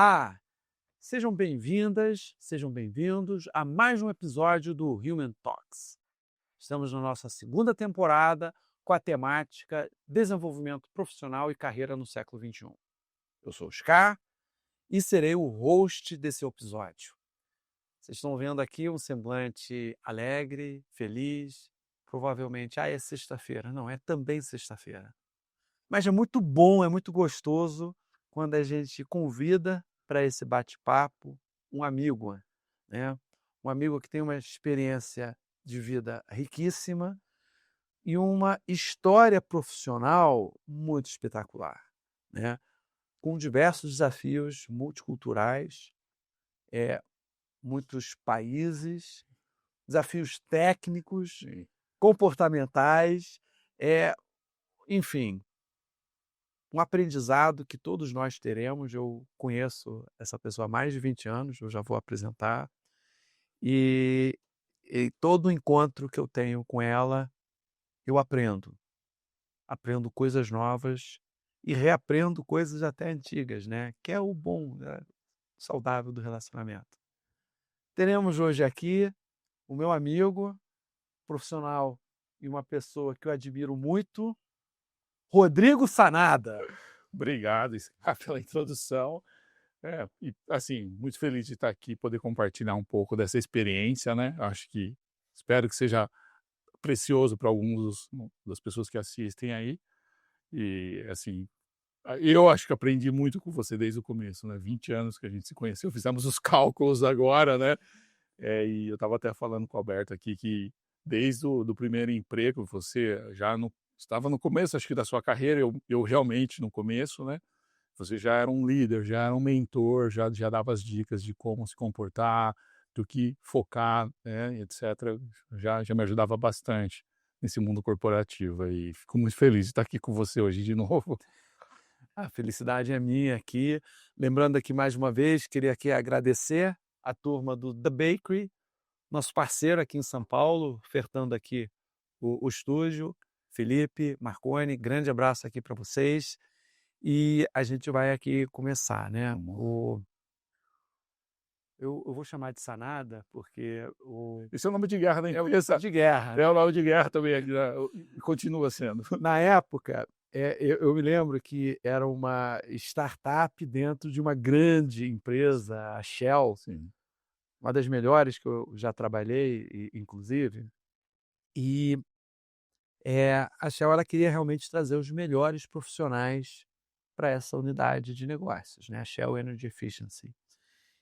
Olá! Sejam bem-vindas, sejam bem-vindos a mais um episódio do Human Talks. Estamos na nossa segunda temporada com a temática Desenvolvimento Profissional e Carreira no século XXI. Eu sou o Oscar e serei o host desse episódio. Vocês estão vendo aqui um semblante alegre, feliz, provavelmente, é sexta-feira. Não, é também sexta-feira. Mas é muito bom, é muito gostoso quando a gente convida para esse bate-papo um amigo, né? Um amigo que tem uma experiência de vida riquíssima e uma história profissional muito espetacular, né? Com diversos desafios multiculturais, muitos países, desafios técnicos, comportamentais, enfim, um aprendizado que todos nós teremos. Eu conheço essa pessoa há mais de 20 anos, eu já vou apresentar, e todo encontro que eu tenho com ela, eu aprendo coisas novas e reaprendo coisas até antigas, né? Que é o bom, né? Saudável do relacionamento. Teremos hoje aqui o meu amigo, profissional e uma pessoa que eu admiro muito, Rodrigo Sanada. Obrigado, Oscar, pela introdução. E assim, muito feliz de estar aqui, poder compartilhar um pouco dessa experiência, né? Espero que seja precioso para alguns das pessoas que assistem aí. E assim, eu acho que aprendi muito com você desde o começo, né? 20 anos que a gente se conheceu, fizemos os cálculos agora, né? E eu estava até falando com o Alberto aqui que desde o do primeiro emprego, você estava no começo, acho que da sua carreira, eu realmente no começo, né? Você já era um líder, já era um mentor, já dava as dicas de como se comportar, do que focar, né, etc. Já me ajudava bastante nesse mundo corporativo. E fico muito feliz de estar aqui com você hoje de novo. A felicidade é minha aqui. Lembrando aqui mais uma vez, queria aqui agradecer a turma do The Bakery, nosso parceiro aqui em São Paulo, ofertando aqui o estúdio. Felipe, Marconi, grande abraço aqui para vocês. E a gente vai aqui começar, né? Eu vou chamar de Sanada porque Esse é o nome de guerra da é o empresa. de guerra. É o nome de guerra também, continua sendo. Na época, eu me lembro que era uma startup dentro de uma grande empresa, a Shell, Sim. uma das melhores que eu já trabalhei, inclusive. E a Shell ela queria realmente trazer os melhores profissionais para essa unidade de negócios, né? A Shell Energy Efficiency.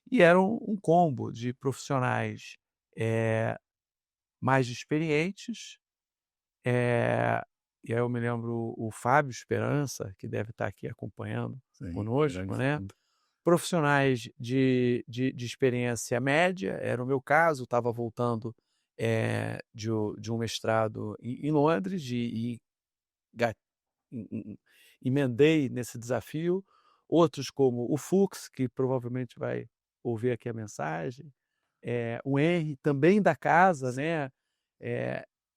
E era um combo de profissionais mais experientes. E aí eu me lembro o Fábio Esperança, que deve estar aqui acompanhando conosco, né? Profissionais de experiência média, era o meu caso, estava voltando de um mestrado em Londres e emendei nesse desafio. Outros como o Fux, que provavelmente vai ouvir aqui a mensagem, o Henry, também da casa, né?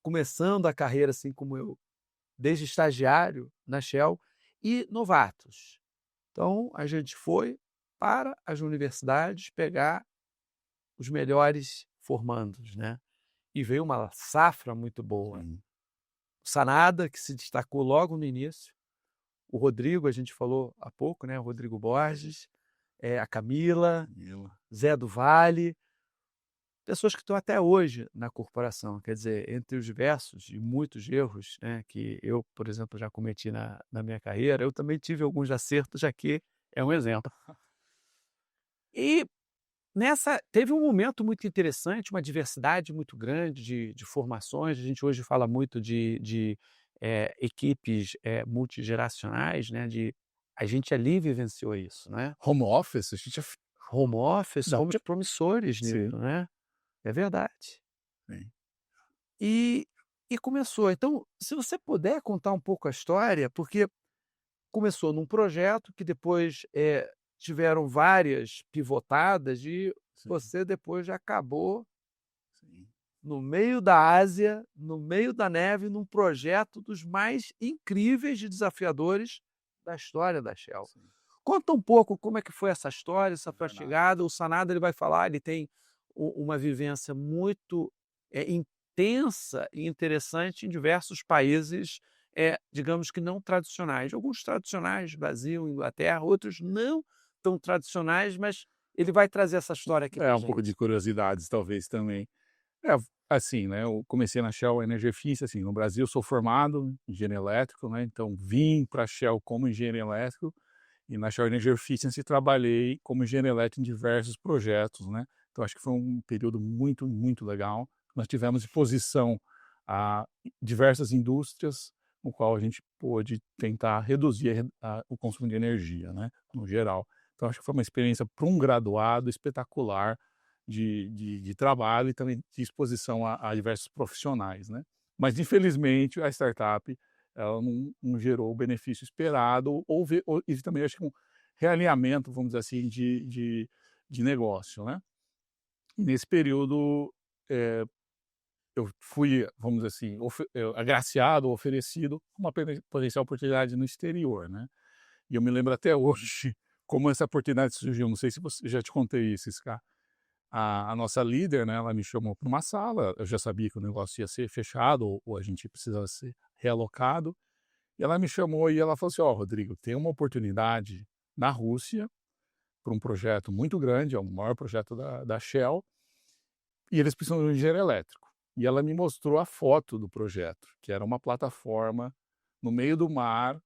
Começando a carreira assim como eu, desde estagiário na Shell, e novatos. Então, a gente foi para as universidades pegar os melhores formandos, né? E veio uma safra muito boa. Sim. O Sanada, que se destacou logo no início. O Rodrigo, a gente falou há pouco, né? O Rodrigo Borges, a Camila, Zé do Vale, pessoas que estão até hoje na corporação. Quer dizer, entre os diversos e muitos erros, né, que eu, por exemplo, já cometi na minha carreira, eu também tive alguns acertos, já que é um exemplo. E teve um momento muito interessante, uma diversidade muito grande de formações. A gente hoje fala muito de equipes multigeracionais, né? A gente ali vivenciou isso, né? Home office, a gente Home office, Dá somos pra- promissores Sim. nisso, né? É verdade. Sim. E começou. Então, se você puder contar um pouco a história, porque começou num projeto que depois tiveram várias pivotadas e Sim. você depois já acabou Sim. no meio da Ásia, no meio da neve, num projeto dos mais incríveis e desafiadores da história da Shell. Sim. Conta um pouco como é que foi essa história, essa tua Jornada. chegada. O Sanada ele vai falar, ele tem uma vivência muito intensa e interessante em diversos países, digamos que não tradicionais. Alguns tradicionais, Brasil, Inglaterra, outros não tão tradicionais, mas ele vai trazer essa história aqui É, para um pouco de gente. curiosidades talvez também. É, assim, né, eu comecei na Shell Energy Efficiency, assim, no Brasil eu sou formado em engenheiro elétrico, né, então vim para a Shell como engenheiro elétrico e na Shell Energy Efficiency trabalhei como engenheiro elétrico em diversos projetos, né. Então acho que foi um período muito, muito legal. Nós tivemos exposição a diversas indústrias, no qual a gente pôde tentar reduzir o consumo de energia, né, no geral. Então acho que foi uma experiência para um graduado espetacular de trabalho e também de exposição a diversos profissionais, né. Mas infelizmente a startup, ela não gerou o benefício esperado, e também acho que um realinhamento, vamos dizer assim, de negócio, né. E nesse período, eh, eu fui, vamos dizer assim, agraciado, oferecido uma potencial oportunidade no exterior, né. E eu me lembro até hoje como essa oportunidade surgiu, não sei se você já te contei isso, Scar. A nossa líder, né, ela me chamou para uma sala, eu já sabia que o negócio ia ser fechado ou a gente precisava ser realocado, e ela me chamou e ela falou assim: "Ó, Rodrigo, tem uma oportunidade na Rússia para um projeto muito grande, é o maior projeto da Shell, e eles precisam de um engenheiro elétrico". E ela me mostrou a foto do projeto, que era uma plataforma no meio do mar,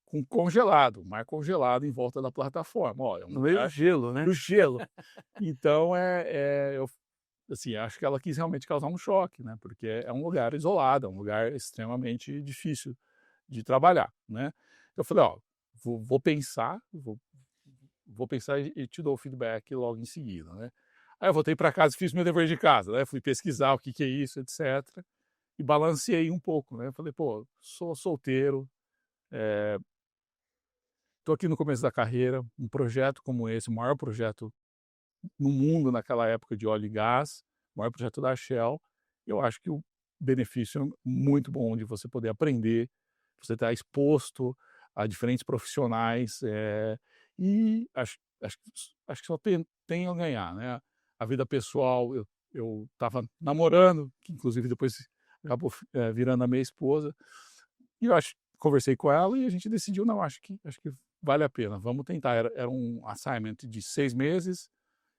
com congelado, mar congelado em volta da plataforma. Ó, é um No meio do lugar gelo, né? do gelo. Então, eu assim, acho que ela quis realmente causar um choque, né, porque é um lugar isolado, é um lugar extremamente difícil de trabalhar, né. Eu falei: "Ó, vou pensar, vou pensar e te dou o feedback logo em seguida", né. Aí eu voltei para casa e fiz meu dever de casa, né, fui pesquisar o que que é isso, etcétera, e balanceei um pouco, né, falei: "Pô, sou solteiro, tô aqui no começo da carreira, um projeto como esse, o maior projeto no mundo naquela época de óleo e gás, o maior projeto da Shell, eu acho que o benefício é muito bom de você poder aprender, você estar exposto a diferentes profissionais, e acho que só tem a ganhar, né. A vida pessoal, eu estava namorando, que inclusive depois acabou virando a minha esposa, e eu acho conversei com ela e a gente decidiu: "Não, acho que vale a pena, vamos tentar". Era um assignment de 6 meses,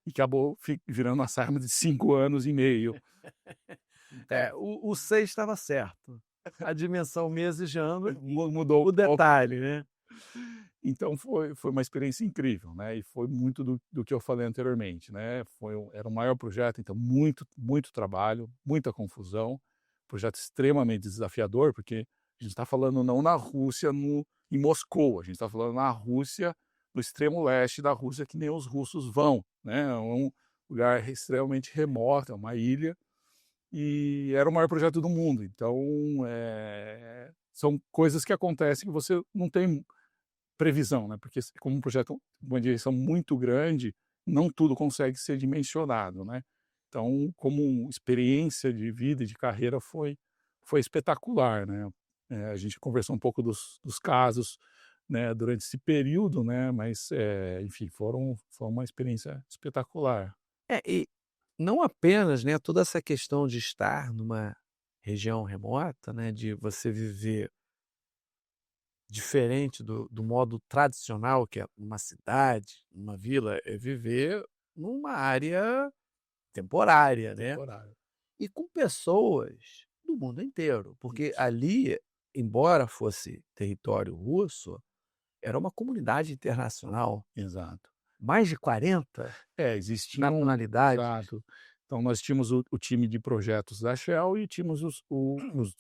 e acabou virando um assignment de 5 anos e meio. Então, O 6 estava certo. A dimensão meses de ano, mudou um o pouco. detalhe, né? Então foi uma experiência incrível, né, e foi muito do que eu falei anteriormente, né, era o maior projeto, então muito, muito trabalho, muita confusão, projeto extremamente desafiador, porque a gente está falando não na Rússia, em Moscou, a gente está falando na Rússia, no extremo leste da Rússia, que nem os russos vão, né, é um lugar extremamente remoto, é uma ilha, e era o maior projeto do mundo. Então, são coisas que acontecem que você não tem previsão, né, porque como um projeto, uma direção muito grande, não tudo consegue ser dimensionado, né. Então, como experiência de vida e de carreira foi espetacular, né. A gente conversou um pouco dos casos, né, durante esse período, né, mas, enfim, foi uma experiência espetacular. E não apenas, né, toda essa questão de estar numa região remota, né, de você viver diferente do modo tradicional, que é uma cidade, uma vila, é viver numa área temporária, né, Temporário. e com pessoas do mundo inteiro, porque Isso, ali, embora fosse território russo, era uma comunidade internacional, exato. mais de 40 Existiam, nacionalidades. exato. Então nós tínhamos o time de projetos da Shell e tínhamos os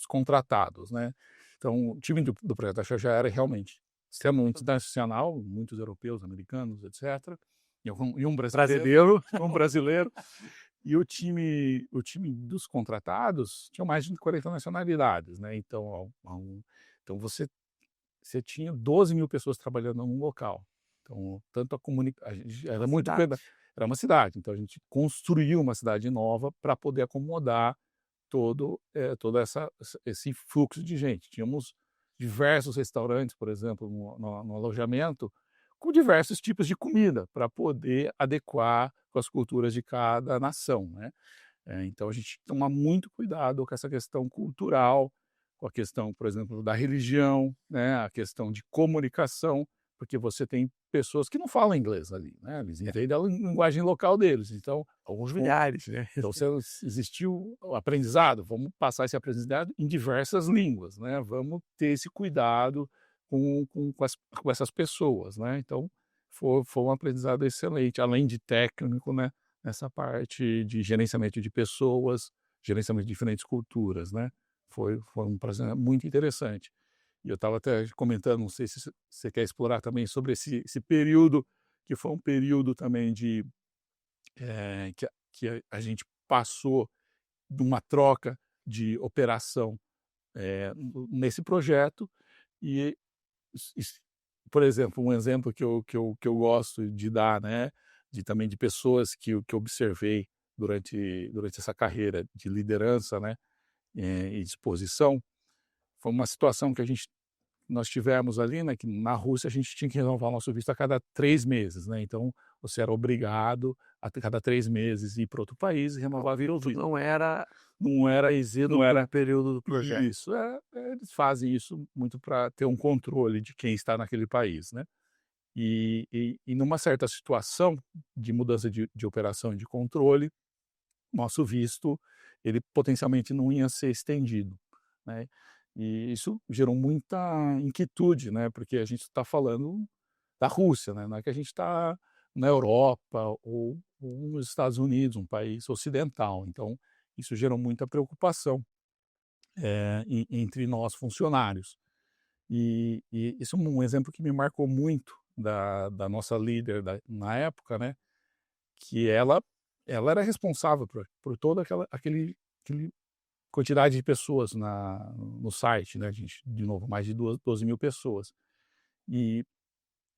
contratados, né. Então o time do projeto da Shell já era realmente extremamente internacional, muitos europeus, americanos, etcétera, e um Brasileiro. brasileiro, um brasileiro, e o time dos contratados tinham mais de 40 nacionalidades, né, então você tinha 12.000 pessoas trabalhando num local. Então, tanto a gente Uma era muito cidade. grande, era uma cidade, então a gente construiu uma cidade nova para poder acomodar todo esse fluxo de gente. Tínhamos diversos restaurantes, por exemplo, no alojamento, com diversos tipos de comida, para poder adequar com as culturas de cada nação, né. Então a gente toma muito cuidado com essa questão cultural, com a questão, por exemplo, da religião, né, a questão de comunicação, porque você tem pessoas que não falam inglês ali, né, eles entendem a linguagem local deles, então Alguns com milhares, né? então se existiu o aprendizado, vamos passar esse aprendizado em diversas línguas, né, vamos ter esse cuidado com essas pessoas, né, então foi um aprendizado excelente, além de técnico, né, nessa parte de gerenciamento de pessoas, gerenciamento de diferentes culturas, né. Foi um prazer muito interessante. E eu estava até comentando, não sei se você quer explorar também sobre esse período, que foi um período também de, que a gente passou de uma troca de operação, nesse projeto e s por exemplo, um exemplo que eu gosto de dar, né, de pessoas que eu observei durante essa carreira de liderança, né, e disposição, foi uma situação que nós tivemos ali, né, que na Rússia a gente tinha que renovar o nosso visto a cada 3 meses, né, então você era obrigado a cada 3 meses ir para outro país e renovar visto. Não era Não era reduzido não pelo era período do projeto. isso, eles fazem isso muito para ter um controle de quem está naquele país, né. E numa certa situação de mudança de operação e de controle, nosso visto, ele potencialmente não ia ser estendido, né. E isso gerou muita inquietude, né, porque a gente está falando da Rússia, né, não é que a gente está na Europa ou nos Estados Unidos, um país ocidental, então isso gerou muita preocupação, entre nós funcionários. E isso é um exemplo que me marcou muito da nossa líder na época, né, que ela era responsável por toda aquele quantidade de pessoas no site, né, a gente, de novo, mais de 12.000 pessoas. E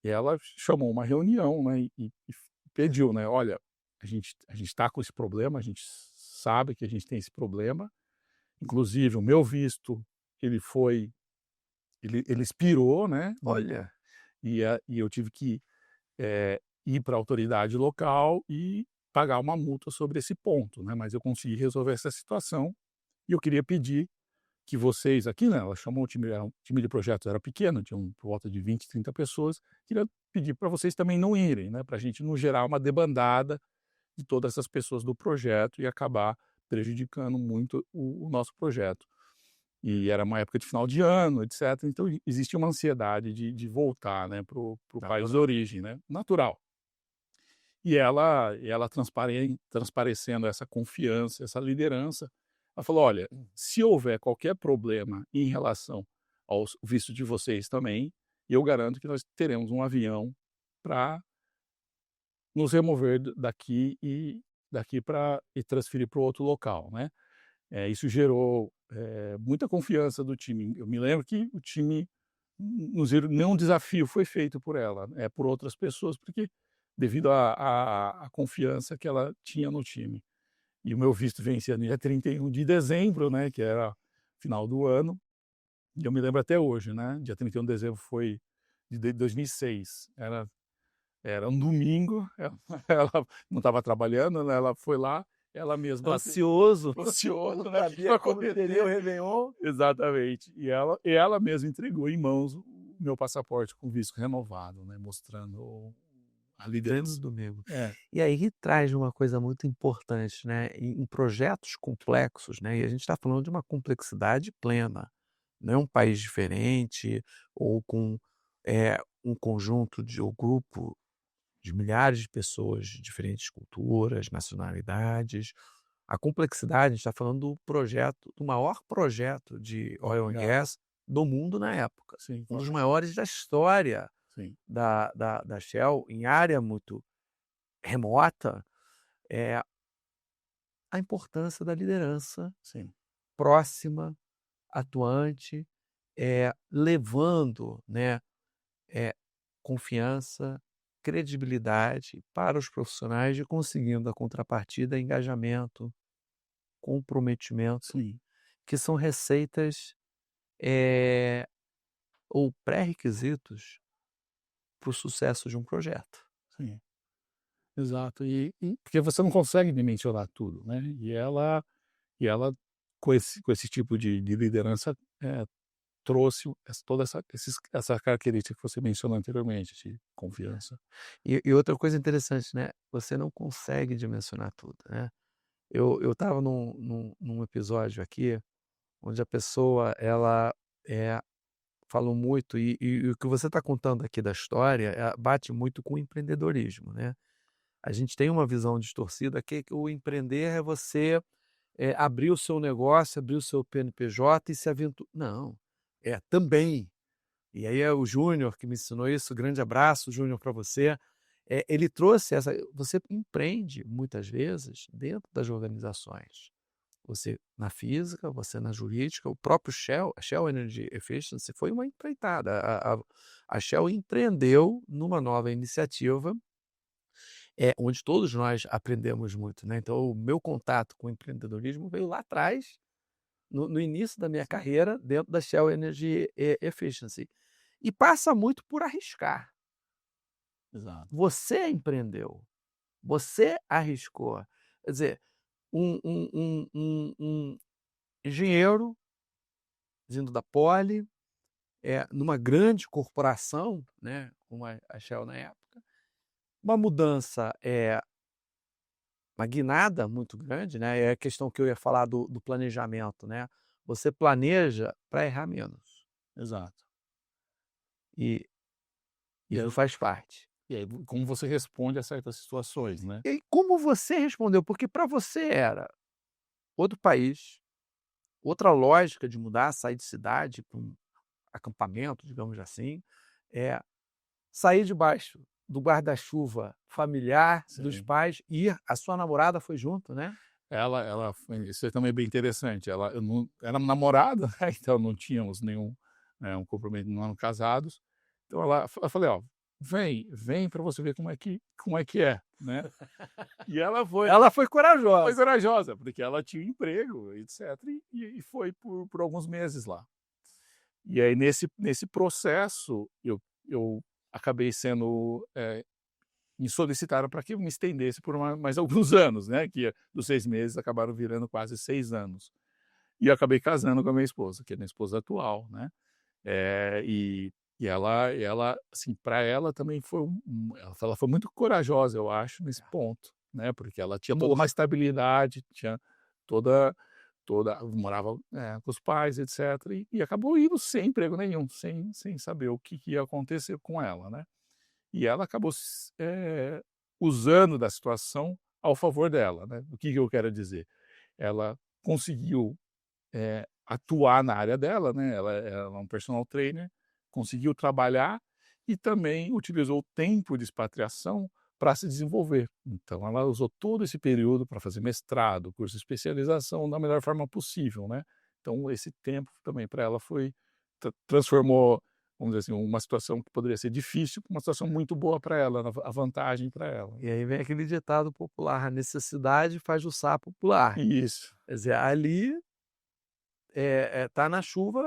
ela chamou uma reunião, né, e pediu, né: "Olha, a gente está com esse problema, a gente sabe que a gente tem esse problema, inclusive o meu visto, ele foi ele expirou, né, Olha, e eu tive que, ir para a autoridade local e pagar uma multa sobre esse ponto, né, mas eu consegui resolver essa situação e eu queria pedir que vocês aqui, né, ela chamou o time de projetos era pequeno, tinha por volta de 20, 30 pessoas, queria pedir para vocês também não irem, né, para a gente não gerar uma debandada de todas essas pessoas do projeto e acabar prejudicando muito o nosso projeto. E era uma época de final de ano, etc. Então existia uma ansiedade de voltar, né, para o país de origem, né, natural. E ela transparecendo essa confiança, essa liderança, ela falou: "Olha, se houver qualquer problema em relação ao visto de vocês também, eu garanto que nós teremos um avião para nos remover daqui para e transferir para o outro local", né. Isso gerou, muita confiança do time. Eu me lembro que o time nos viram, nenhum desafio foi feito por ela, por outras pessoas, porque devido à confiança que ela tinha no time. E o meu visto vencia no dia 31 de dezembro, né, que era final do ano, e eu me lembro até hoje, né, dia 31 de dezembro foi de 2006, era um domingo, ela não estava trabalhando, né, ela foi lá, ela mesma ansioso, ansioso, não né, sabia como seria o réveillon. exatamente. E ela mesma entregou em mãos o meu passaporte com visto renovado, né, mostrando a Pleno liderança. domingo. É, E aí traz uma coisa muito importante, né, em projetos complexos, né, e a gente está falando de uma complexidade plena, não é um país diferente ou com, um conjunto de ou grupo de milhares de pessoas de diferentes culturas, nacionalidades. A complexidade, a gente está falando do maior projeto de oil and obrigado. gas do mundo na época, Sim, um dos correto. maiores da história Sim, da Shell, em área muito remota, é a importância da liderança sim, próxima, atuante, levando, né, eh, confiança, credibilidade para os profissionais e conseguindo a contrapartida, engajamento, comprometimento, sim, que são receitas, ou pré-requisitos para o sucesso de um projeto. Sim, exato. E porque você não consegue dimensionar tudo, né. E ela com esse tipo de liderança, trouxe toda essa característica que você mencionou anteriormente, de confiança. E outra coisa interessante, né, você não consegue dimensionar tudo, né. Eu estava num episódio aqui, onde a pessoa ela, eh, falou muito e o que você está contando aqui da história, bate muito com o empreendedorismo, né. A gente tem uma visão distorcida que o empreender é você, abrir o seu negócio, abrir o seu PNPJ e se aventu não, também. E aí é o Júnior que me ensinou isso, grande abraço Júnior para você. Ele trouxe essa você empreende muitas vezes dentro das organizações. Você na física, você na jurídica, o próprio Shell, a Shell Energy Efficiency foi uma empreitada. A Shell empreendeu numa nova iniciativa, onde todos nós aprendemos muito, né. Então o meu contato com o empreendedorismo veio lá atrás, no início da minha Sim. carreira dentro da Shell Energy Efficiency. E passa muito por arriscar. Exato. Você empreendeu, você arriscou. Quer dizer, um engenheiro vindo da Poli, numa grande corporação, né, como a Shell na época, uma mudança, uma guinada muito grande, né, é a questão que eu ia falar do planejamento, né. Você planeja para errar menos, Exato. e E isso aí faz parte. como você responde a certas situações, né. E aí como você respondeu? Porque para você era outro país, outra lógica de mudar, sair de cidade para um acampamento, digamos assim, é sair debaixo do guarda-chuva familiar dos Sim. pais e a sua namorada foi junto, né? Ela foi isso é também bem interessante, eu não era namorada, né, então não tínhamos nenhum, um compromisso, não eram casados. Então eu falei: "Ó, vem para você ver como é que é", né. E ela Ela foi foi corajosa. corajosa, porque ela tinha um emprego, etc, e foi por alguns meses lá. E aí nesse processo eu acabei sendo, me solicitaram para que eu me estendesse por mais alguns anos, né, dos 6 meses acabaram virando quase 6 anos. E eu acabei casando com a minha esposa, que é minha esposa atual, né. E ela, assim, para ela também foi ela foi muito corajosa, eu acho, nesse ponto, né, porque ela tinha toda uma Amor. estabilidade, tinha toda morava, com os pais, etcétera, e acabou indo sem emprego nenhum, sem saber o que ia acontecer com ela, né. E ela acabou usando da situação ao favor dela, né. O que eu quero dizer? Ela conseguiu, atuar na área dela, né, ela é um personal trainer, conseguiu trabalhar e também utilizou o tempo de expatriação para se desenvolver. Então ela usou todo esse período para fazer mestrado, curso de especialização da melhor forma possível, né. Então esse tempo também para ela foi transformou, vamos dizer assim, uma situação que poderia ser difícil para uma situação muito boa para ela, a vantagem para ela. E aí vem aquele ditado popular: "A necessidade faz o sapo pular". Isso, Quer dizer, ali, tá na chuva,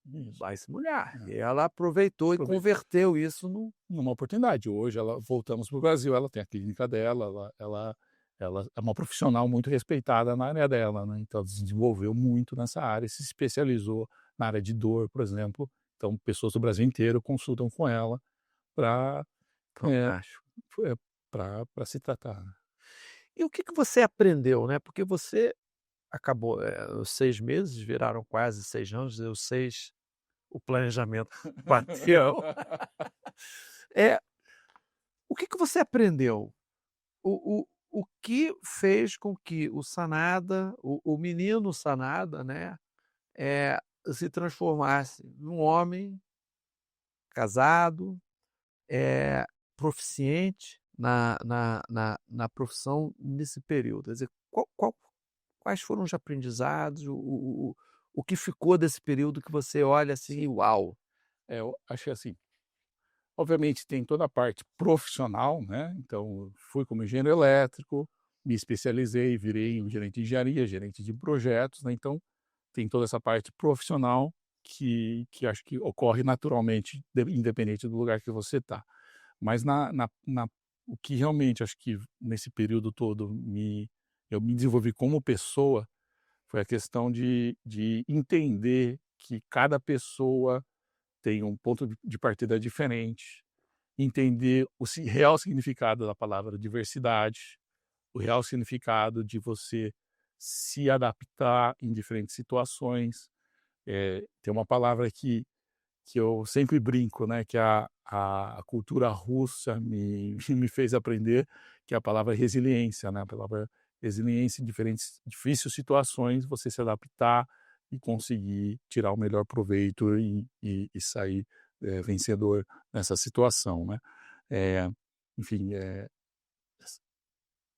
isso. vai se molhar. É. E ela aproveitou e Aprove converteu isso no Numa oportunidade. Hoje ela voltamos para o Brasil, ela tem a clínica dela, ela é uma profissional muito respeitada na área dela, né, então ela se desenvolveu muito nessa área, se especializou na área de dor, por exemplo, então pessoas do Brasil inteiro consultam com ela para fantástico. se tratar, né. E o que que você aprendeu, né, porque você acabou, os 6 meses viraram quase 6 anos, deu 6, o planejamento bateu. É, o que que você aprendeu? O que fez com que o Sanada, o menino Sanada, né, se transformasse num homem casado, eh, proficiente na profissão nesse período? Quer dizer, quais foram os aprendizados, o que ficou desse período que você olha assim e Sim. "uau"? Eu acho que assim, obviamente tem toda a parte profissional, né, então fui como engenheiro elétrico, me especializei, virei um gerente de engenharia, gerente de projetos, né, então tem toda essa parte profissional que acho que ocorre naturalmente, independente do lugar que você está. Mas o que realmente acho que nesse período todo eu me desenvolvi como pessoa foi a questão de entender que cada pessoa tem um ponto de partida diferente, entender o real significado da palavra diversidade, o real significado de você se adaptar em diferentes situações. Tem uma palavra que eu sempre brinco, né, que a cultura russa me fez aprender, que é a palavra resiliência, né, a palavra resiliência em diferentes difíceis situações, você se adaptar e conseguir tirar o melhor proveito e sair, vencedor nessa situação, né. Eh, enfim, as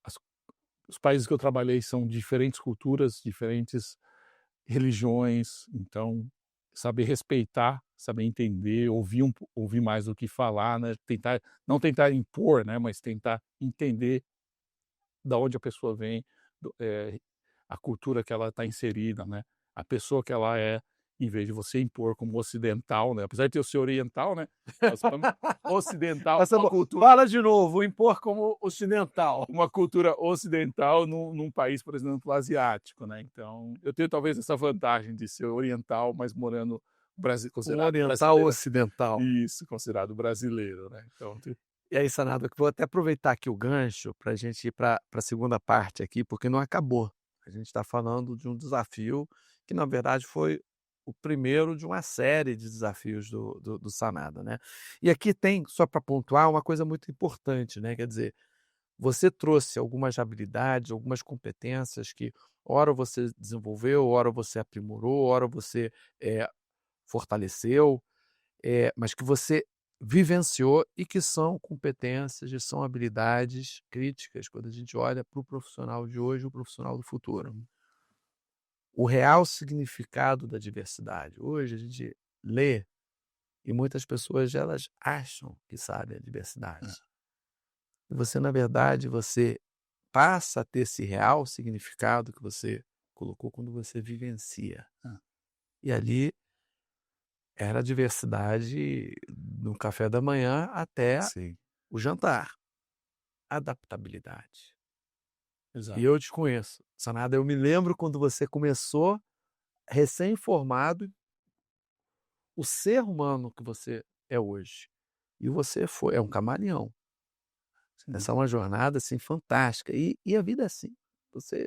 as os países que eu trabalhei são diferentes culturas, diferentes religiões, então saber respeitar, saber entender, ouvir mais do que falar, né, não tentar impor, né, mas tentar entender da onde a pessoa vem, a cultura que ela está inserida, né, a pessoa que ela é, em vez de você impor como ocidental, né, apesar de eu ser oriental, né, nós falamos ocidental, Essa, fala de novo, impor como ocidental. uma cultura ocidental num país, por exemplo, asiático, né, então eu tenho talvez essa vantagem de ser oriental, mas morando Um considerado oriental brasileiro. ocidental. Isso, considerado brasileiro, né, então E aí, Sanado, eu vou até aproveitar aqui o gancho para a gente ir para a segunda parte aqui, porque não acabou. A gente está falando de um desafio que, na verdade, foi o primeiro de uma série de desafios do Sanada, né? E aqui tem, só para pontuar, uma coisa muito importante, né? Quer dizer, você trouxe algumas habilidades, algumas competências que, ora você desenvolveu, ora você aprimorou, ora você fortaleceu, mas que você vivenciou e que são competências e são habilidades críticas quando a gente olha para o profissional de hoje e o profissional do futuro. O real significado da diversidade. Hoje a gente lê e muitas pessoas elas acham que sabem a diversidade. E você, na verdade, você passa a ter esse real significado que você colocou quando você vivencia. E ali era a diversidade do café da manhã até sim, o jantar. Adaptabilidade. E exato. eu te conheço, Sanada, eu me lembro quando você começou, recém-formado, o ser humano que você é hoje. E você é um camaleão. Sim. Essa é uma jornada, assim, fantástica. E a vida é assim.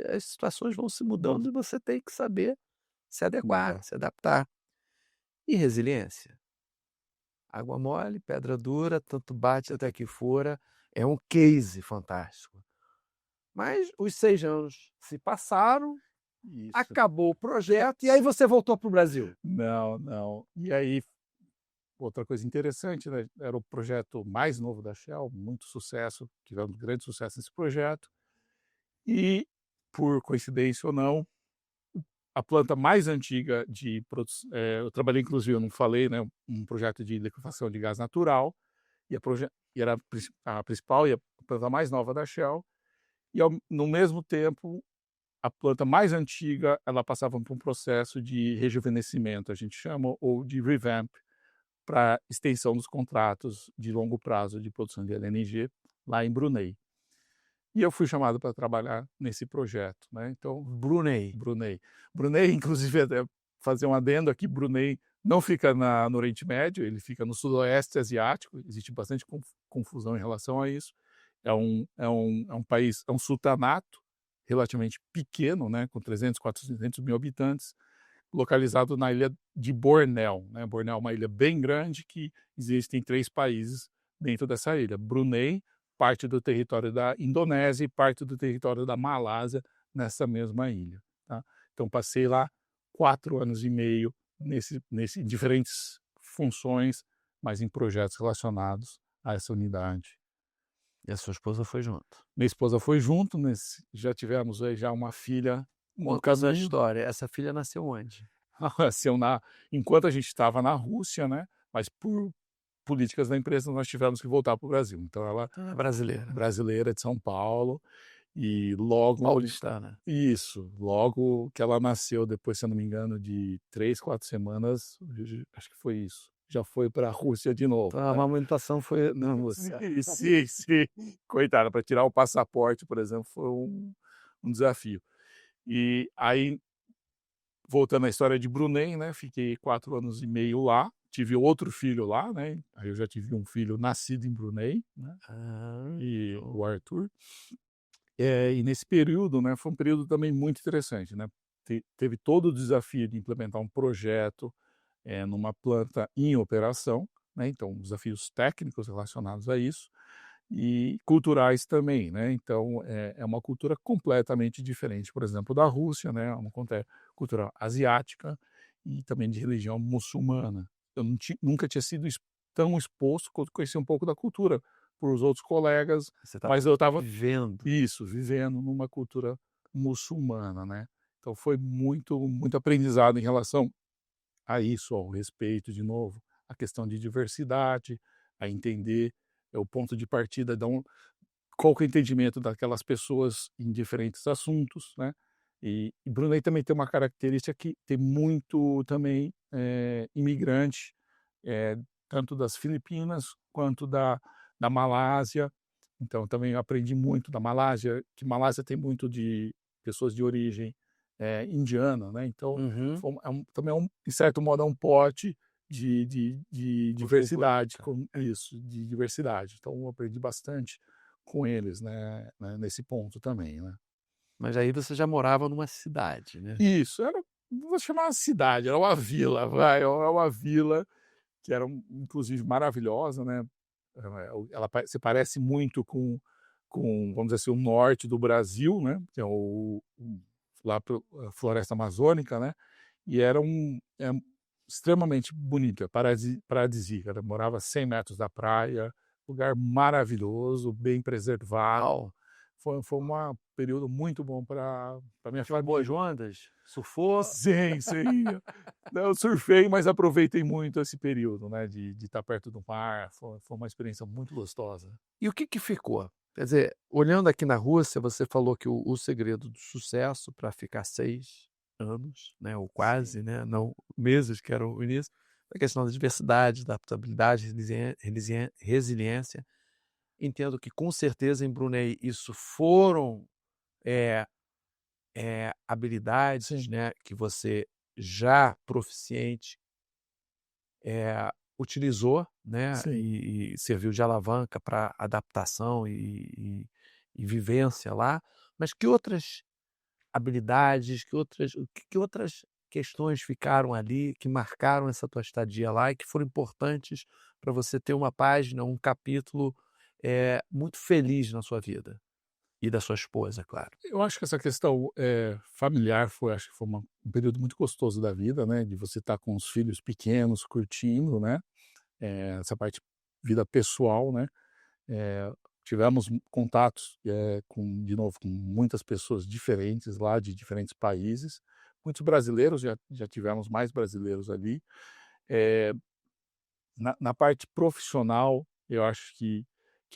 As situações vão se mudando e você tem que saber se adequar, se adaptar. E resiliência. Água mole, pedra dura, tanto bate até que fora. É um case fantástico. Mas os 6 anos se passaram, Isso. acabou o projeto e aí você voltou para o Brasil. Não, não. E aí, outra coisa interessante, né, era o projeto mais novo da Shell, muito sucesso, tivemos grande sucesso nesse projeto, e, por coincidência ou não, a planta mais antiga de produção, eu trabalhei inclusive, eu não falei, né, um projeto de liquefação de gás natural, e era a principal e a planta mais nova da Shell, e no mesmo tempo a planta mais antiga, ela passava por um processo de rejuvenescimento, a gente chama, ou de revamp, para extensão dos contratos de longo prazo de produção de LNG lá em Brunei. E eu fui chamado para trabalhar nesse projeto, né? Então, Brunei. Brunei, inclusive, até fazer um adendo aqui, Brunei não fica no Oriente Médio, ele fica no Sudoeste Asiático, existe bastante confusão em relação a isso. É um país, é um sultanato relativamente pequeno, né, com 300, 400 mil habitantes, localizado na ilha de Bornéu, né? Bornéu é uma ilha bem grande que existem 3 países dentro dessa ilha. Brunei, parte do território da Indonésia e parte do território da Malásia nessa mesma ilha, tá? Então passei lá 4 anos e meio em diferentes funções, mas em projetos relacionados a essa unidade. E a sua esposa foi junto. Minha esposa foi junto, já tivemos aí já uma filha no Conta essa caminho. história. Essa filha nasceu onde? Nasceu enquanto a gente estava na Rússia, né, mas por políticas da empresa nós tivemos que voltar para o Brasil. Então ela Então é brasileira. brasileira de São Paulo e logo Paulistana. isso, logo que ela nasceu, depois, se eu não me engano, de 3, 4 semanas, acho que foi isso, já foi para a Rússia de novo, Então a né. amamentação foi na Rússia. Sim, sim, sim. Coitada, para tirar o passaporte, por exemplo, foi um desafio. E aí, voltando à história de Brunei, né, fiquei 4 anos e meio lá, tive outro filho lá, né, aí eu já tive um filho nascido em Brunei, né, Ah, e show. o Arthur. E nesse período, né, foi um período também muito interessante, né, teve todo o desafio de implementar um projeto, numa planta em operação, né, então desafios técnicos relacionados a isso, e culturais também, né, então é uma cultura completamente diferente, por exemplo, da Rússia, né, é uma cultura asiática e também de religião muçulmana. Eu nunca tinha sido tão exposto, conheci um pouco da cultura por os outros colegas, Você estava mas eu estava vivendo. isso, vivendo numa cultura muçulmana, né. Então foi muito aprendizado em relação a isso, ao respeito de novo, a questão de diversidade, a entender, o ponto de partida qual que é o entendimento daquelas pessoas em diferentes assuntos, né. E Brunei também tem uma característica que tem muito também, imigrante, eh, tanto das Filipinas quanto da Malásia, então também eu aprendi muito da Malásia, que Malásia tem muito de pessoas de origem, indiana, né, então Uhum. foi também em certo modo, é um pote de diversidade, Cosmopolita. de diversidade. Então eu aprendi bastante com eles, né, nesse ponto também, né. Mas aí você já morava numa cidade, né? Isso, não vou chamar uma cidade, era uma vila, vai, era uma vila que era inclusive maravilhosa, né, ela se parece muito com, vamos dizer assim, o norte do Brasil, né, que é lá para a floresta amazônica, né, e era extremamente bonita, paradisíaca, ela morava a 100 metros da praia, lugar maravilhoso, bem preservado. Uau! Foi um período muito bom para minha Tirou boas família. ondas? Surfou? Sim, sim. Não, eu surfei, mas aproveitei muito esse período, né, de estar perto do mar, foi uma experiência muito gostosa. E o que que ficou? Quer dizer, olhando aqui na Rússia, você falou que o segredo do sucesso para ficar 6 anos, né, ou Sim, quase, né, não meses, que era o início, a questão da diversidade, adaptabilidade, resiliência. Entendo que com certeza em Brunei isso foram, eh habilidades, sim, né, que você já proficiente, utilizou, né, sim. e serviu de alavanca para adaptação e vivência lá, mas que outras habilidades, que outras questões ficaram ali, que marcaram essa tua estadia lá e que foram importantes para você ter uma página, um capítulo, muito feliz na sua vida? E da sua esposa, claro. Eu acho que essa questão, familiar acho que foi um período muito gostoso da vida, né, de você estar com os filhos pequenos, curtindo, né, essa parte vida pessoal, né. Tivemos contatos, de novo, com muitas pessoas diferentes lá, de diferentes países, muitos brasileiros, já tivemos mais brasileiros ali. Eh, na parte profissional, eu acho que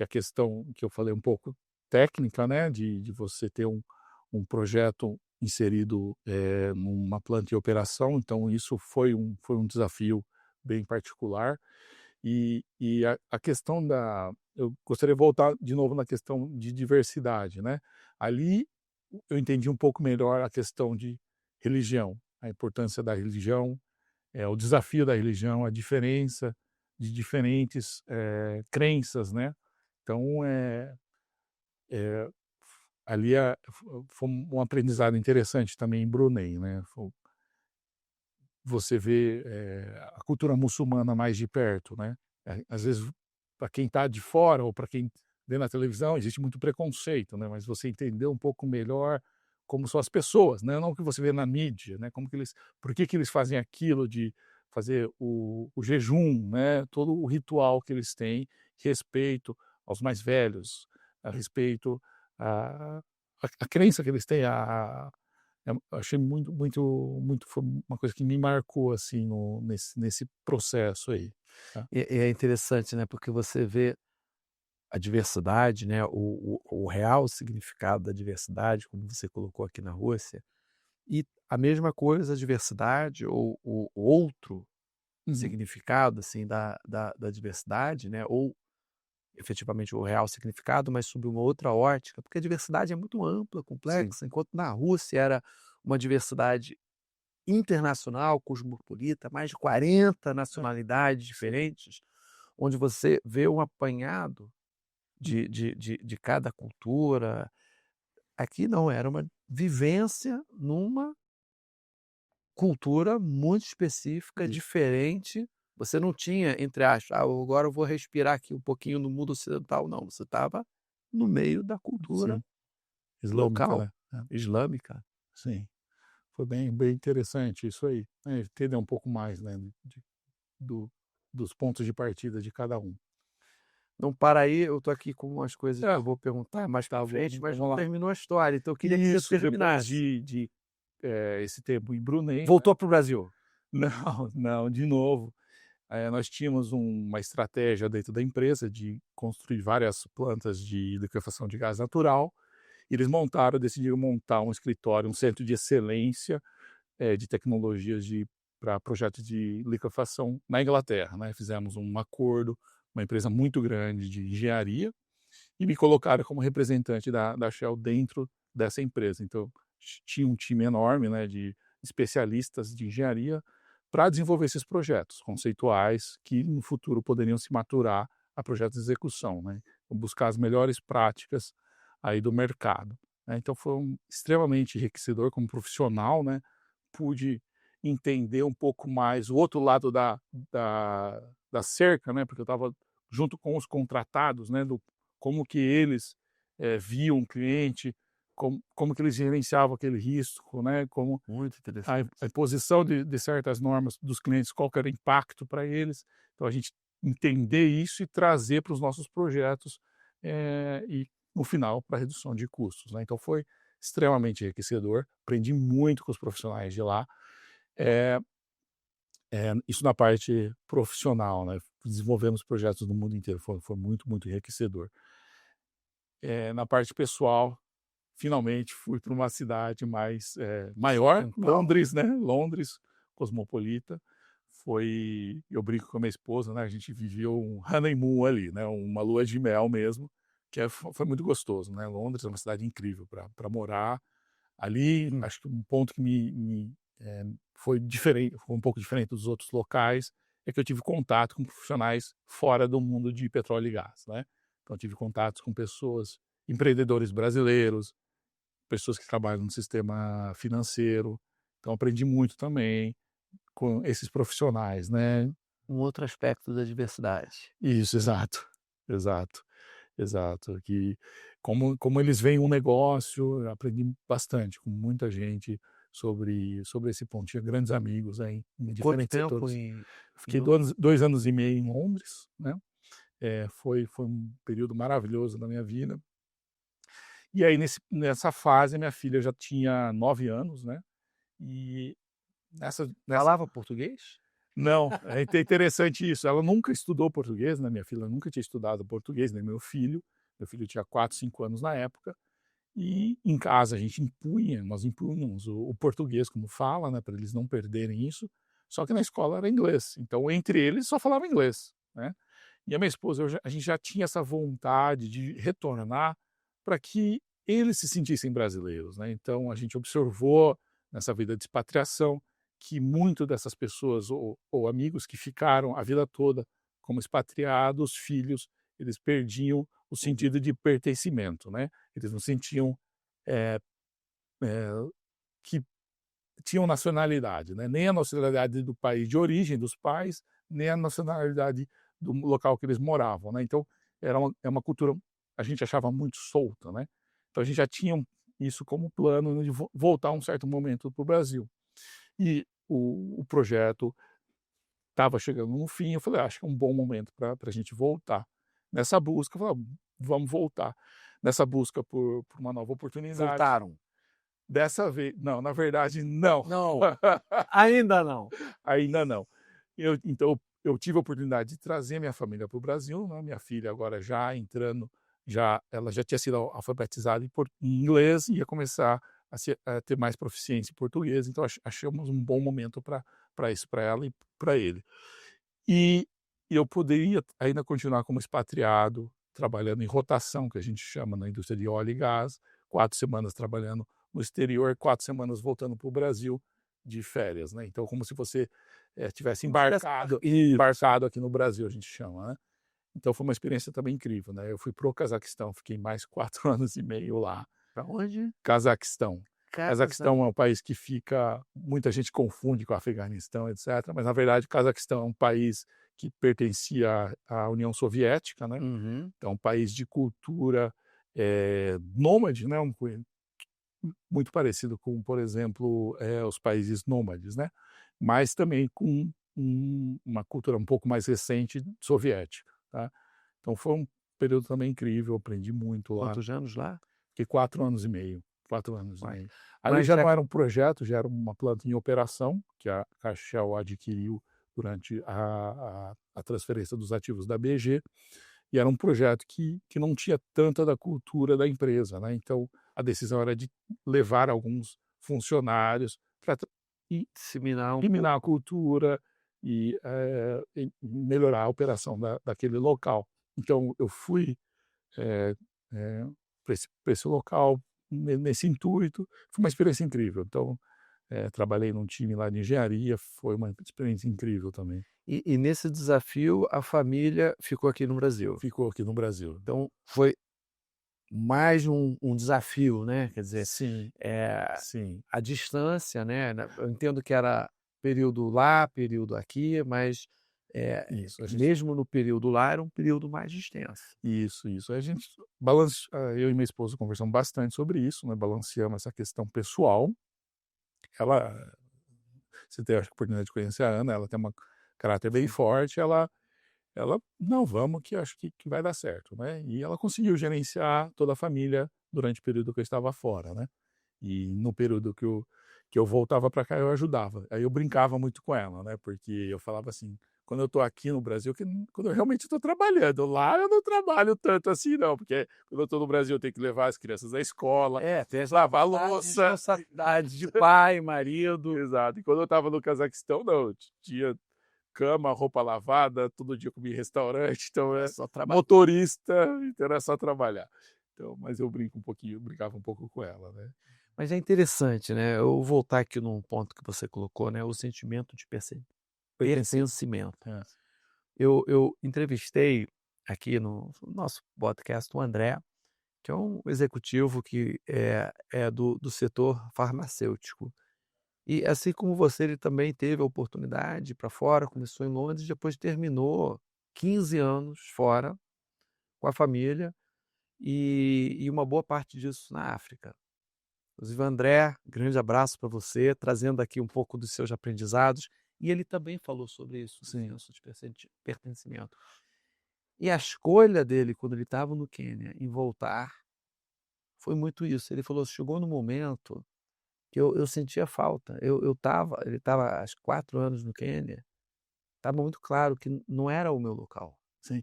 a questão que eu falei um pouco técnica, né, de você ter um projeto inserido, numa planta de operação, então isso foi um desafio bem particular. A questão eu gostaria de voltar de novo na questão de diversidade, né. Ali, eu entendi um pouco melhor a questão de religião, a importância da religião, o desafio da religião, a diferença de diferentes, crenças, né. Então, eh, ali foi um aprendizado interessante também em Brunei, né. Você vê, a cultura muçulmana mais de perto, né. Às vezes, para quem está de fora ou para quem vê na televisão, existe muito preconceito, né, mas você entender um pouco melhor como são as pessoas, né, não o que você vê na mídia, né, como que eles por que que eles fazem aquilo de fazer o jejum, né, todo o ritual que eles têm, respeito aos mais velhos, a respeito a crença que eles têm, eu achei muito foi uma coisa que me marcou, assim, nesse processo aí, tá. E é interessante, né, porque você vê a diversidade, né, o real significado da diversidade, como você colocou aqui na Rússia, e a mesma coisa, a diversidade ou o outro, significado assim da diversidade, né? Ou efetivamente o real significado, mas sob uma outra ótica, porque a diversidade é muito ampla, Sim. complexa, enquanto na Rússia era uma diversidade internacional, cosmopolita, mais de 40 nacionalidades diferentes, onde você vê um apanhado de cada cultura. Aqui não, era uma vivência numa cultura muito específica, Isso. diferente. Você não tinha, entre aspas, agora eu vou respirar aqui um pouquinho no mundo ocidental. Não, você estava no meio da cultura Sim. Islâmica, local, né? islâmica. Sim. Foi bem interessante isso aí, né, entender um pouco mais, né, do dos pontos de partida de cada um. Não para aí, eu tô aqui com umas coisas que É, eu vou perguntar mais tá, pra frente, mas vamos não lá. terminou a história, então eu queria que você Isso, depois terminasse. esse tempo em Brunei, Voltou para o Brasil? não, não, de novo, nós tínhamos uma estratégia dentro da empresa de construir várias plantas de liquefação de gás natural, e eles decidiram montar um escritório, um centro de excelência, de tecnologias para projetos de liquefação na Inglaterra, né. Fizemos um acordo, uma empresa muito grande de engenharia, e me colocaram como representante da Shell dentro dessa empresa. Então, tinha um time enorme, né, de especialistas de engenharia para desenvolver esses projetos conceituais que no futuro poderiam se maturar a projetos de execução, né, buscar as melhores práticas aí do mercado, né. Então foi extremamente enriquecedor como profissional, né, pude entender um pouco mais o outro lado da cerca, né, porque eu estava junto com os contratados, né, como que eles viam o cliente, como que eles gerenciavam aquele risco, né, como Muito a interessante. imposição de certas normas dos clientes, qual que era o impacto para eles. Então a gente entender isso e trazer para os nossos projetos, e no final para redução de custos, né. Então foi extremamente enriquecedor, aprendi muito com os profissionais de lá, eh isso na parte profissional, né, desenvolvemos projetos no mundo inteiro, foi muito, muito enriquecedor. Na parte pessoal, finalmente fui para uma cidade mais, maior, Então, Londres, né, Londres, cosmopolita. Eu brinco com a minha esposa, né, a gente viveu um honeymoon ali, né, uma lua de mel mesmo, que foi muito gostoso, né. Londres é uma cidade incrível para morar. Ali, acho que um ponto que foi diferente, foi um pouco diferente dos outros locais, é que eu tive contato com profissionais fora do mundo de petróleo e gás, né. Então eu tive contatos com pessoas, empreendedores brasileiros, pessoas que trabalham no sistema financeiro, então aprendi muito também com esses profissionais, né. um outro aspecto da diversidade. Isso, exato, exato, exato, que como eles veem um negócio, eu aprendi bastante com muita gente sobre esse ponto. Tinha grandes amigos aí em Quanto diferentes tempo setores. em Fiquei 2 anos e meio em Londres, né, foi um período maravilhoso da minha vida. E aí nessa fase minha filha já tinha 9 anos, né, e nessa falava português? não, é interessante isso, ela nunca estudou português, né, minha filha nunca tinha estudado português, nem meu filho tinha 4, 5 anos na época, e em casa nós impunhamos o português como fala, né, para eles não perderem isso, só que na escola era inglês, então entre eles só falava inglês, né. E a minha esposa, a gente já tinha essa vontade de retornar para que eles se sentissem brasileiros, né. Então a gente observou nessa vida de expatriação que muito dessas pessoas ou amigos que ficaram a vida toda como expatriados, filhos, eles perdiam o sentido de pertencimento, né. Eles não sentiam, eh eh, que tinham nacionalidade, né, nem a nacionalidade do país de origem dos pais, nem a nacionalidade do local que eles moravam, né. Então é uma cultura, a gente achava muito solta, né. Então a gente já tinha isso como plano de voltar um certo momento para o Brasil. E o projeto estava chegando no fim, eu falei: "Acho que é um bom momento para a gente voltar". Nessa busca, eu falei: "Ah, vamos voltar". Nessa busca por uma nova oportunidade, Voltaram? dessa vez não, na verdade não. Não, ainda não. Ainda não. Então eu tive a oportunidade de trazer minha família para o Brasil, né, minha filha agora já entrando, ela já tinha sido alfabetizada em inglês e ia começar a ter mais proficiência em português, então achamos um bom momento para para isso, para ela e para ele. E eu poderia ainda continuar como expatriado, trabalhando em rotação, que a gente chama na indústria de óleo e gás, 4 semanas trabalhando no exterior, 4 semanas voltando para o Brasil de férias, né. Então como se você, tivesse embarcado aqui no Brasil, a gente chama, né. Então foi uma experiência também incrível, né. Eu fui para o Cazaquistão, fiquei mais 4 anos e meio lá. Pra onde? Cazaquistão. Cazaquistão. Cazaquistão é um país que fica muita gente confunde com o Afeganistão, etc., mas na verdade o Cazaquistão é um país que pertencia à União Soviética, né, Uhum. então um país de cultura, nômade, né, muito parecido com, por exemplo, os países nômades, né, mas também com uma cultura um pouco mais recente soviética, tá. Então foi um período também incrível, aprendi muito lá. Quantos anos lá? Fiquei 4 anos e meio, 4 anos e Uai. meio. Ali Mas já já não era um projeto, já era uma planta em operação, que a Shell adquiriu durante a transferência dos ativos da BG, e era um projeto que não tinha tanta da cultura da empresa, né, então a decisão era de levar alguns funcionários para disseminar eliminar a cultura e melhorar a operação daquele local. Então eu fui, eh para esse local, nesse intuito, foi uma experiência incrível. Então, trabalhei num time lá de engenharia, foi uma experiência incrível também. e nesse desafio a família ficou aqui no Brasil. Ficou aqui no Brasil. Então foi mais um desafio, né, quer dizer, Sim, sim, a distância, né, eu entendo que era período lá, período aqui, mas, isso. mesmo no período lá era um período mais extenso. Isso. A gente eu e minha esposa conversamos bastante sobre isso, né, balanceamos essa questão pessoal. Ela Você teve a oportunidade de conhecer a Ana, ela tem um caráter bem Sim. forte, ela: "Não, vamos que acho que vai dar certo", né, e ela conseguiu gerenciar toda a família durante o período que eu estava fora, né, e no período que eu voltava para cá eu ajudava. Aí eu brincava muito com ela, né, porque eu falava assim: "Quando eu estou aqui no Brasil, quando eu realmente estou trabalhando, lá eu não trabalho tanto assim não, porque quando eu estou no Brasil eu tenho que levar as crianças à escola, Tem as lavar a louça". responsabilidades de pai, marido. Exato. E quando eu estava no Cazaquistão não, tinha cama, roupa lavada, todo dia eu comia em restaurante, então Só trabalho. motorista, então era só trabalhar. Então, mas eu brincava um pouco com ela, né. Mas é interessante, né, eu voltar aqui num ponto que você colocou, né, o sentimento de pertencimento. É. Eu entrevistei aqui no nosso podcast o André, que é um executivo que é do setor farmacêutico. E assim como você, ele também teve a oportunidade para fora, começou em Londres, depois terminou 15 anos fora com a família e uma boa parte disso na África. Inclusive, André, grande abraço para você, trazendo aqui um pouco dos seus aprendizados. E ele também falou sobre isso, o Sim. senso de pertencimento. E a escolha dele, quando ele estava no Quênia, em voltar, foi muito isso. Ele falou: chegou no momento que eu sentia falta. Ele estava há 4 anos no Quênia, estava muito claro que não era o meu local. Sim.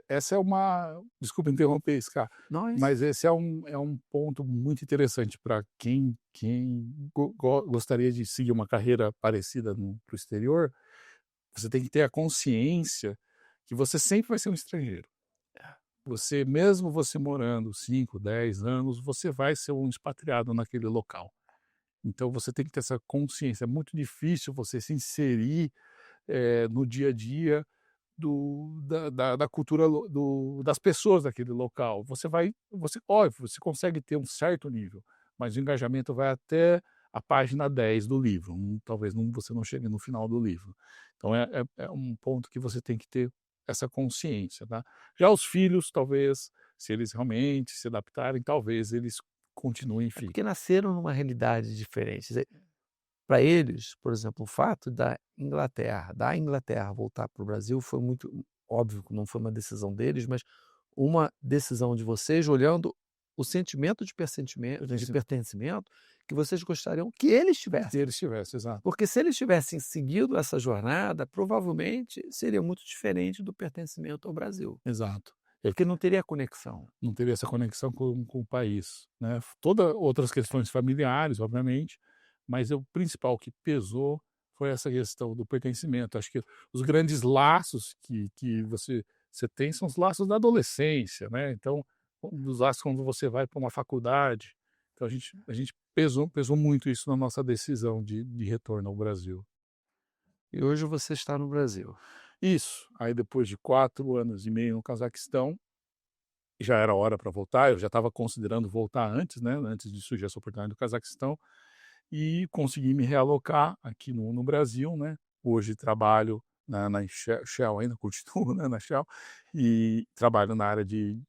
Essa é uma desculpa interromper, Scar, Nós mas esse é um ponto muito interessante para quem gostaria de seguir uma carreira parecida para o exterior. Você tem que ter a consciência que você sempre vai ser um estrangeiro. Mesmo você morando 5, 10 anos, você vai ser um expatriado naquele local. Então você tem que ter essa consciência. É muito difícil você se inserir, no dia a dia da cultura das pessoas daquele local. Óbvio, você consegue ter um certo nível, mas o engajamento vai até a página 10 do livro, talvez você não chegue no final do livro. Então é um ponto que você tem que ter essa consciência, tá. Já os filhos, talvez, se eles realmente se adaptarem, talvez eles continuem e é fiquem. porque nasceram numa realidade diferente. Para eles, por exemplo, o fato da Inglaterra voltar para o Brasil foi muito óbvio que não foi uma decisão deles, mas uma decisão de vocês olhando o sentimento de pertencimento que vocês gostariam que eles Se tivessem. eles tivessem, exato. Porque se eles tivessem seguido essa jornada, provavelmente seria muito diferente do pertencimento ao Brasil, Exato. porque não teria conexão. Não teria essa conexão com o país, né. Toda outras questões familiares, obviamente, mas o principal que pesou foi essa questão do pertencimento. Acho que os grandes laços que você tem são os laços da adolescência, né? Então, os laços quando você vai para uma faculdade. Então, a gente pesou muito isso na nossa decisão de retorno ao Brasil. E hoje você está no Brasil. Isso. Aí, depois de 4 anos e meio no Cazaquistão, já era hora para voltar. Eu já estava considerando voltar antes, né? Antes de surgir essa oportunidade do Cazaquistão. E consegui me realocar aqui no Brasil, né. Hoje trabalho na Shell ainda, continuo, né, na Shell, e trabalho na área de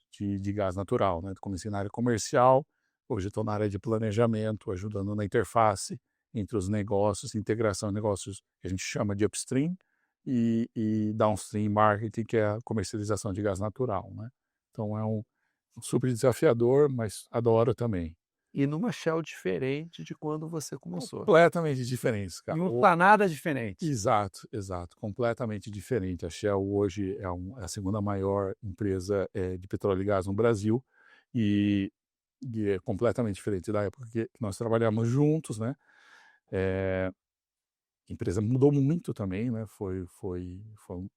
gás natural, né. Comecei na área comercial, hoje estou na área de planejamento, ajudando na interface entre os negócios, integração de negócios que a gente chama de upstream e downstream marketing, que é a comercialização de gás natural, né. Então é um super desafiador, mas adoro também. E numa Shell diferente de quando você começou. Completamente diferentes, cara. Em um planada diferente. Exato, exato, completamente diferente. A Shell hoje é a segunda maior empresa, de petróleo e gás no Brasil, e é completamente diferente da época que nós trabalhamos juntos, né. A empresa mudou muito também, né,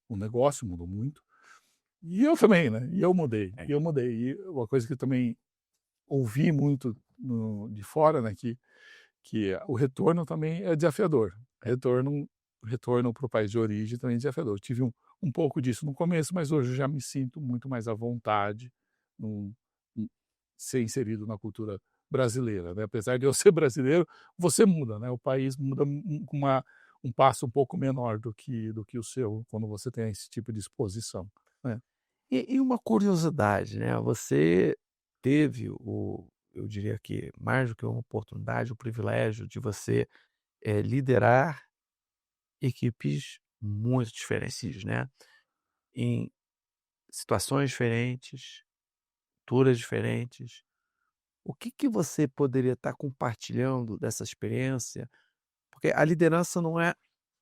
o negócio mudou muito, e eu também, né, e eu mudei. E uma coisa que eu também ouvi muito de fora, né, que o retorno também é desafiador. Retorno retorno para o país de origem também é desafiador. Eu tive um pouco disso no começo, mas hoje eu já me sinto muito mais à vontade num em ser inserido na cultura brasileira, né. Apesar de eu ser brasileiro, você muda, né, o país muda com um passo um pouco menor do que o seu, quando você tem esse tipo de exposição, né. E uma curiosidade, né, você teve eu diria que mais do que uma oportunidade, o privilégio de você, liderar equipes muito diferentes, né, em situações diferentes, culturas diferentes. O que que você poderia estar compartilhando dessa experiência? Porque a liderança não é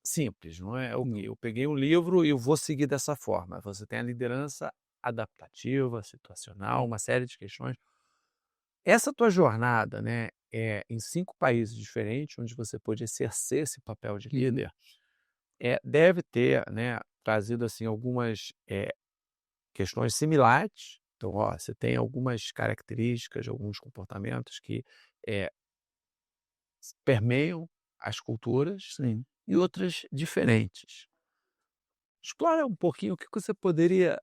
simples, não é: "Ok, Não. eu peguei um livro e eu vou seguir dessa forma". Você tem a liderança adaptativa, situacional, uma série de questões. Essa tua jornada, né, em 5 países diferentes, onde você pôde exercer esse papel de Uhum. líder, deve ter, né, trazido, assim, algumas, questões similares. Então, ó, você tem algumas características, alguns comportamentos que, eh, permeiam as culturas Sim. e outras diferentes. Explora um pouquinho o que que você poderia,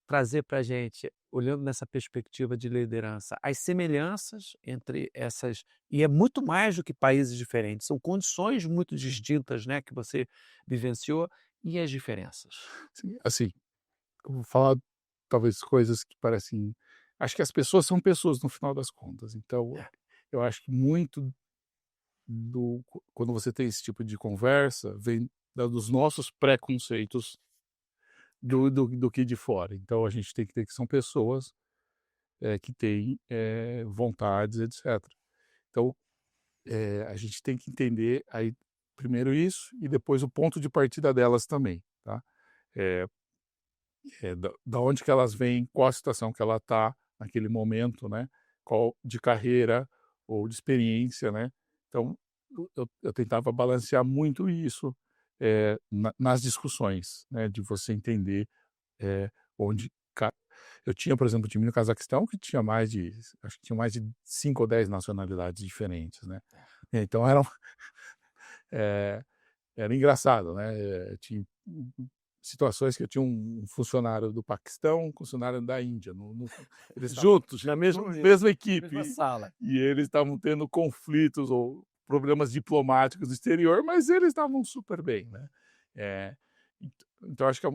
trazer para a gente, olhando nessa perspectiva de liderança, as semelhanças entre essas e é muito mais do que países diferentes, são condições muito distintas, né, que você vivenciou, e as diferenças. Sim, assim, eu vou falar talvez coisas que parecem. Acho que as pessoas são pessoas no final das contas, então É. eu acho que muito quando você tem esse tipo de conversa, vem dos nossos preconceitos do que de fora. Então a gente tem que ter que são pessoas, que têm, vontades, etc. Então, a gente tem que entender aí primeiro isso e depois o ponto de partida delas também, tá. Eh da onde que elas vêm, qual a situação que ela está naquele momento, né, qual de carreira ou de experiência, né. Então, eu tentava balancear muito isso, nas discussões, né, de você entender, onde ca eu tinha, por exemplo, um time no Cazaquistão que tinha acho que tinha mais de 5 ou 10 nacionalidades diferentes, né. Então eh era engraçado, né, tinha situações que eu tinha um funcionário do Paquistão, um funcionário da Índia, eles estavam Juntos, na mesma mesma equipe, mesma sala. e eles estavam tendo conflitos ou problemas diplomáticos no exterior, mas eles estavam super bem, né. Eh, então acho que é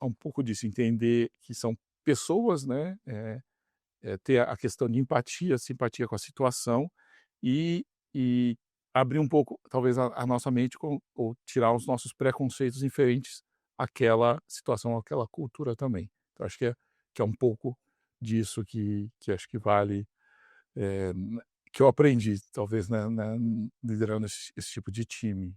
um pouco disso, entender que são pessoas, né, ter a questão de empatia, simpatia com a situação e e abrir um pouco, talvez, a nossa mente ou tirar os nossos preconceitos referentes àquela situação, àquela cultura também. Então acho que é um pouco disso que acho que vale, que eu aprendi talvez, né, liderando esse tipo de time.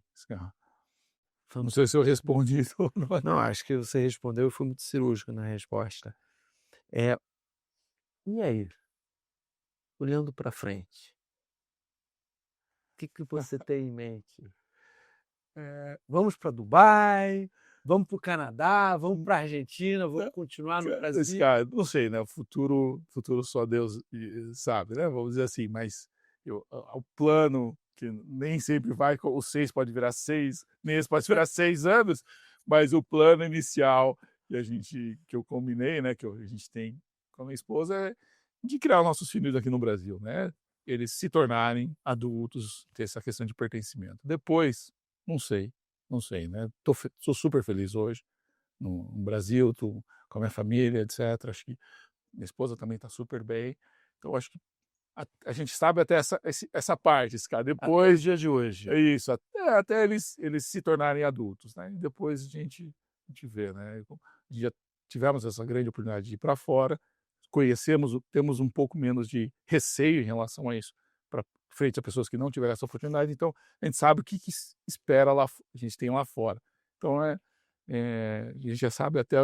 Não sei se eu Fantástico. respondi ou não. Não, acho que você respondeu e foi muito cirúrgico na resposta. É, e aí, olhando para frente, o que que você tem em mente? Vamos para Dubai, vamos para o Canadá, vamos para a Argentina, vamos continuar no Brasil. Cara, não sei, né? O futuro só Deus sabe, né? Vamos dizer assim, mas o plano que nem sempre vai, o 6 pode virar 6 meses, pode virar 6 anos, mas o plano inicial que eu combinei, né? A gente tem com a minha esposa é de criar nossos filhos aqui no Brasil, né? Eles se tornarem adultos, ter essa questão de pertencimento. Depois, não sei, né? Sou super feliz hoje no Brasil, tô com a minha família, etc. Acho que minha esposa também está super bem. Então, acho que a gente sabe até essa parte, cara. Depois, até o dia de hoje. É isso, até eles se tornarem adultos, né? E depois a gente vê, né? Já tivemos essa grande oportunidade de ir para fora, temos um pouco menos de receio em relação a isso, para frente a pessoas que não tiveram essa oportunidade. Então, a gente sabe o que espera lá, a gente tem lá fora. Então, a gente já sabe até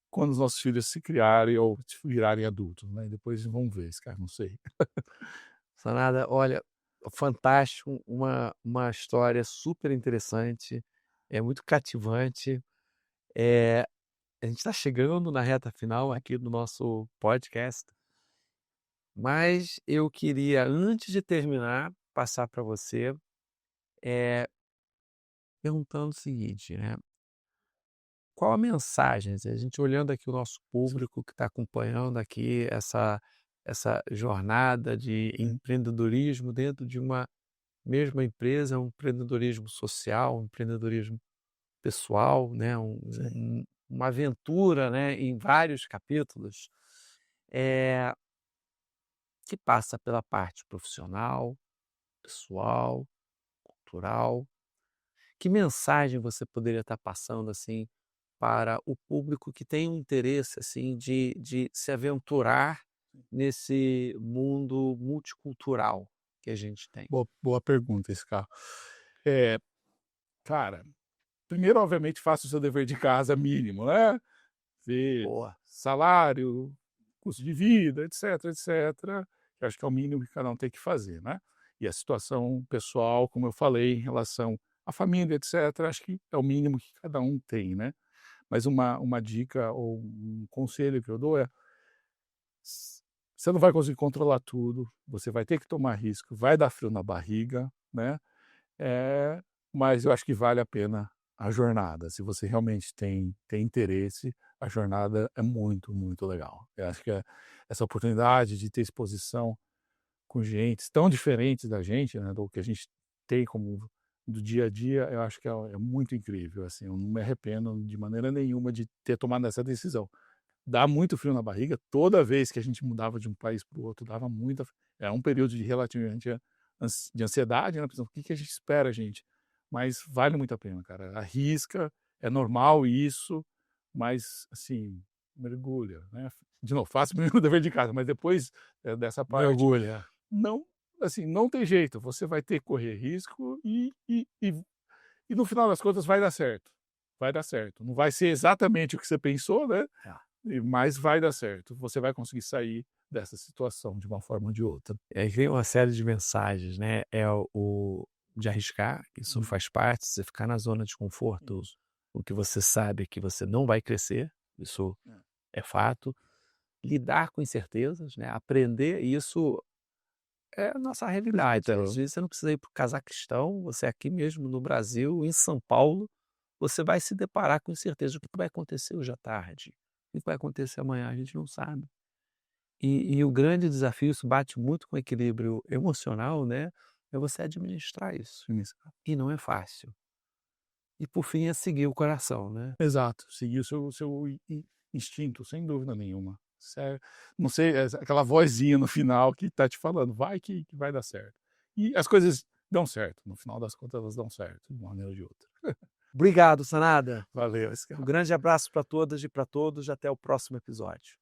quando os nossos filhos se criarem ou virarem adultos, né? Depois vamos ver, cara, não sei. Sanada, olha, fantástico, uma história super interessante, muito cativante. A gente está chegando na reta final aqui do nosso podcast, mas eu queria, antes de terminar, passar para você perguntando o seguinte, né? Qual a mensagem? A gente olhando aqui o nosso público que está acompanhando aqui essa jornada de empreendedorismo dentro de uma mesma empresa, um empreendedorismo social, um empreendedorismo pessoal, né? Uma aventura, né? Em vários capítulos, que passa pela parte profissional, pessoal, cultural. Que mensagem você poderia estar passando assim para o público que tem um interesse assim de se aventurar nesse mundo multicultural que a gente tem? Boa pergunta, esse carro. Cara, primeiro, obviamente, faça o seu dever de casa mínimo, né? Ver salário, custo de vida, etc. Eu acho que é o mínimo que cada um tem que fazer, né? E a situação pessoal, como eu falei, em relação à família, etc., acho que é o mínimo que cada um tem, né? Mas uma dica ou um conselho que eu dou é: você não vai conseguir controlar tudo, você vai ter que tomar risco, vai dar frio na barriga, né? Mas eu acho que vale a pena a jornada. Se você realmente tem interesse, a jornada é muito, muito legal. Eu acho que essa oportunidade de ter exposição com gente tão diferentes da gente, né, do que a gente tem como do dia a dia, eu acho que é muito incrível. Assim, eu não me arrependo de maneira nenhuma de ter tomado essa decisão. Dá muito frio na barriga. Toda vez que a gente mudava de um país para o outro, dava muita. É um período de relativamente de ansiedade, né? O que a gente espera, gente? Mas vale muito a pena, cara. Arrisca, é normal isso, mas, assim, mergulha, né? De novo, faça primeiro o dever de casa, mas depois dessa parte... Mergulha. Não, assim, não tem jeito. Você vai ter que correr risco e no final das contas vai dar certo. Vai dar certo. Não vai ser exatamente o que você pensou, né? Mas vai dar certo. Você vai conseguir sair dessa situação de uma forma ou de outra. Aí vem uma série de mensagens, né? O de arriscar, isso faz parte, você ficar na zona de conforto, o que você sabe que você não vai crescer, isso é fato. Lidar com incertezas, né? Aprender, isso é a nossa realidade. Às vezes você não precisa ir para o Cazaquistão, você aqui mesmo no Brasil, em São Paulo, você vai se deparar com incerteza. O que vai acontecer hoje à tarde? O que vai acontecer amanhã? A gente não sabe. E o grande desafio, isso bate muito com o equilíbrio emocional, né? É você administrar isso. E não é fácil. E por fim é seguir o coração, né? Exato, seguir o seu instinto, sem dúvida nenhuma. Não sei, aquela vozinha no final que está te falando, vai que vai dar certo. E as coisas dão certo, no final das contas elas dão certo, de uma maneira ou de outra. Obrigado, Sanada. Valeu. Um grande abraço para todas e para todos. Até o próximo episódio.